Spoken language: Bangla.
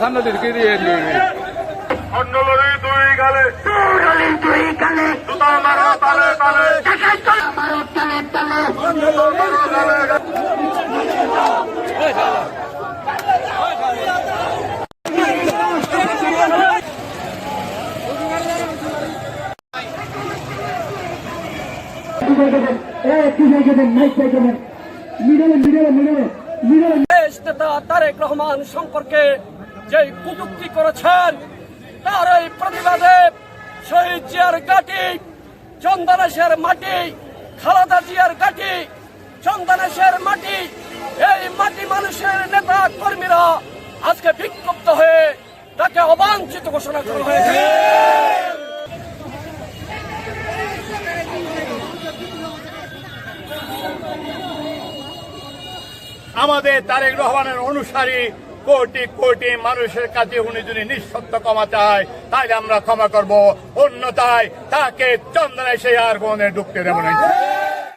সামনে দিয়ে মন্ডলের দুই গালে জুতা মারো তালে তালে দেশ নেতা তারেক রহমান সম্পর্কে যে কটূক্তি করেছেন তার এই প্রতিবাদে শহীদ জিয়ার ঘাঁটি, চন্দনেশের মাটি, খালেদা জিয়ার ঘাঁটি, চন্দনেশের মাটি, এই মাটি মানুষের নেতা কর্মীরা আজকে বিক্ষুব্ধ হয়ে তাকে অবাঞ্ছিত ঘোষণা করা হয়েছে। আমাদের তারেক রহমানের অনুসারী কোটি কোটি মানুষের কাছে উনি যদি নিঃশব্দ ক্ষমা চায় তাহলে আমরা ক্ষমা করব, অন্যথায় তাকে চন্দনে সে আর কোনে ঢুকতে দেব না।